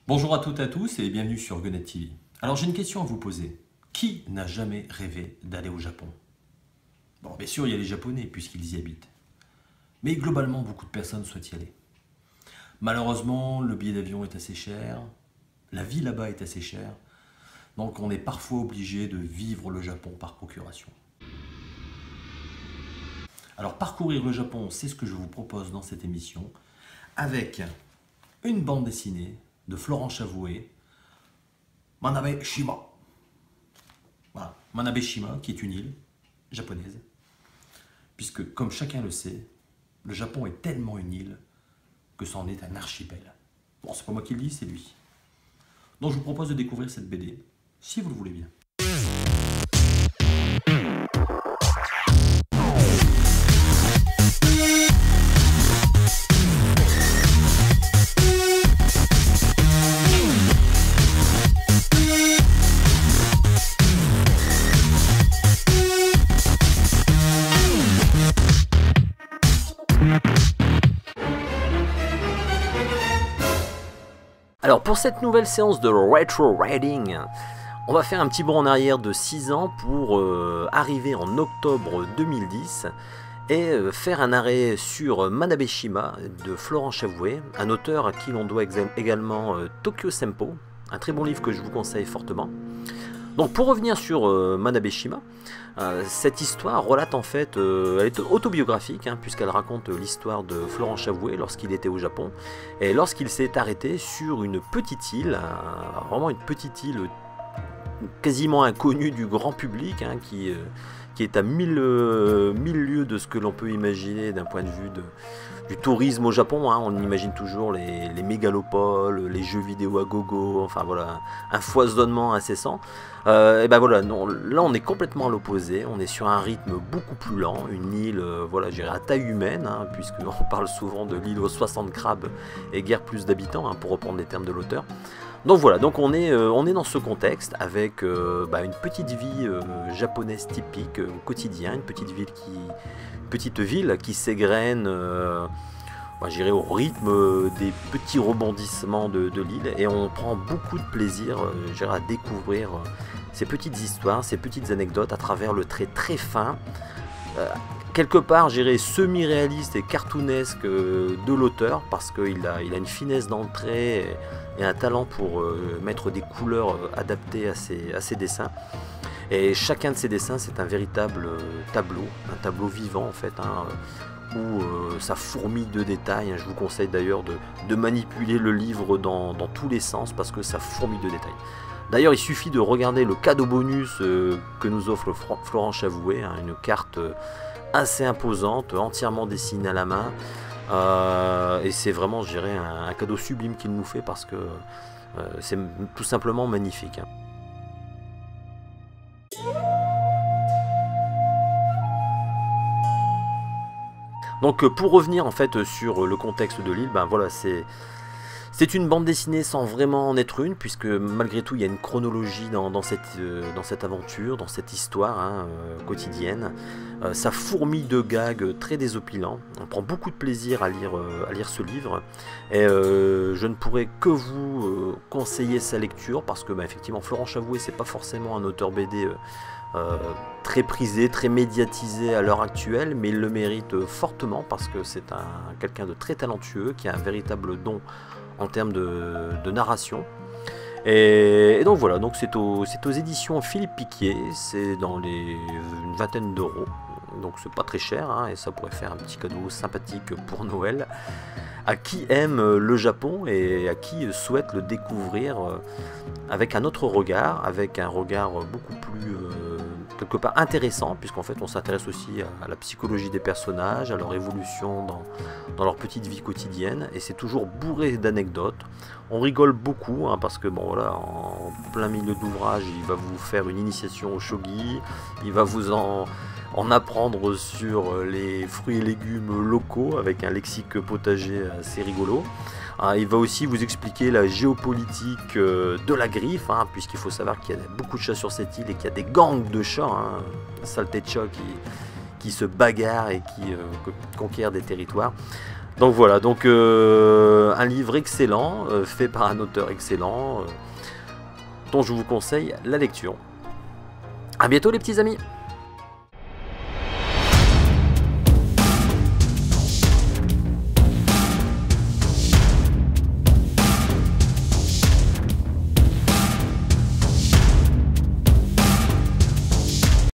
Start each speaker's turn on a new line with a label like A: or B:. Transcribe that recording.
A: Bonjour à toutes et à tous et bienvenue sur Gunnet TV. Alors j'ai une question à vous poser. Qui n'a jamais rêvé d'aller au Japon? Bon, bien sûr, il y a les Japonais puisqu'ils y habitent. Mais globalement, beaucoup de personnes souhaitent y aller. Malheureusement, le billet d'avion est assez cher, la vie là-bas est assez chère, donc on est parfois obligé de vivre le Japon par procuration. Alors parcourir le Japon, c'est ce que je vous propose dans cette émission, avec une bande dessinée de Florent Chavoué, Manabe-shima. Voilà, Manabe-shima, qui est une île japonaise, puisque comme chacun le sait, le Japon est tellement une île que c'en est un archipel. Bon, c'est pas moi qui le dis, c'est lui. Donc je vous propose de découvrir cette BD, si vous le voulez bien.
B: Alors pour cette nouvelle séance de Retro Riding, on va faire un petit bond en arrière de 6 ans pour arriver en octobre 2010 et faire un arrêt sur Manabe-shima de Florent Chavoué, un auteur à qui l'on doit également Tokyo Senpo, un très bon livre que je vous conseille fortement. Donc pour revenir sur Manabe-shima, cette histoire relate en fait, elle est autobiographique puisqu'elle raconte l'histoire de Florent Chavoué lorsqu'il était au Japon et lorsqu'il s'est arrêté sur une petite île, vraiment une petite île quasiment inconnue du grand public, qui est à 1000 lieues de ce que l'on peut imaginer d'un point de vue du tourisme au Japon. On imagine toujours les mégalopoles, les jeux vidéo à gogo, enfin voilà, un foisonnement incessant. Et ben voilà, non, là on est complètement à l'opposé, on est sur un rythme beaucoup plus lent, une île voilà, je dirais à taille humaine, puisqu'on parle souvent de l'île aux 60 crabes et guère plus d'habitants, pour reprendre les termes de l'auteur. Donc voilà, donc on est dans ce contexte avec une petite vie japonaise typique au quotidien, une petite ville qui s'égrène je dirais au rythme des petits rebondissements de l'île, et on prend beaucoup de plaisir à découvrir ces petites histoires, ces petites anecdotes à travers le trait très fin, quelque part semi-réaliste et cartoonesque de l'auteur, parce qu'il a une finesse dans le trait et un talent pour mettre des couleurs adaptées à ses dessins. Et chacun de ces dessins, c'est un véritable tableau, un tableau vivant en fait, où ça fourmille de détails. Je vous conseille d'ailleurs de manipuler le livre dans tous les sens, parce que ça fourmille de détails. D'ailleurs, il suffit de regarder le cadeau bonus que nous offre Florent Chavoué, une carte assez imposante, entièrement dessinée à la main. Et c'est vraiment, je dirais, un cadeau sublime qu'il nous fait, parce que c'est tout simplement magnifique. Donc pour revenir en fait sur le contexte de l'île, voilà, c'est une bande dessinée sans vraiment en être une, puisque malgré tout il y a une chronologie dans cette aventure, dans cette histoire quotidienne. Ça fourmille de gags très désopilants. On prend beaucoup de plaisir à lire ce livre, et je ne pourrais que vous conseiller sa lecture, parce que effectivement Florent Chavoué, c'est pas forcément un auteur BD très prisé, très médiatisé à l'heure actuelle, mais il le mérite fortement, parce que c'est quelqu'un de très talentueux, qui a un véritable don en termes de narration. Et donc voilà, donc c'est aux éditions Philippe Piquier, c'est dans une vingtaine d'euros, donc c'est pas très cher, et ça pourrait faire un petit cadeau sympathique pour Noël à qui aime le Japon et à qui souhaite le découvrir avec un autre regard, avec un regard beaucoup plus quelque part intéressant, puisqu'en fait on s'intéresse aussi à la psychologie des personnages, à leur évolution dans leur petite vie quotidienne, et c'est toujours bourré d'anecdotes. On rigole beaucoup, parce que bon voilà, en plein milieu d'ouvrage, il va vous faire une initiation au shogi, il va vous en apprendre sur les fruits et légumes locaux avec un lexique potager assez rigolo. Il va aussi vous expliquer la géopolitique de la griffe, puisqu'il faut savoir qu'il y a beaucoup de chats sur cette île et qu'il y a des gangs de chats, saleté de chats qui se bagarrent et qui conquièrent des territoires. Donc voilà, donc un livre excellent, fait par un auteur excellent, dont je vous conseille la lecture. A bientôt les petits amis.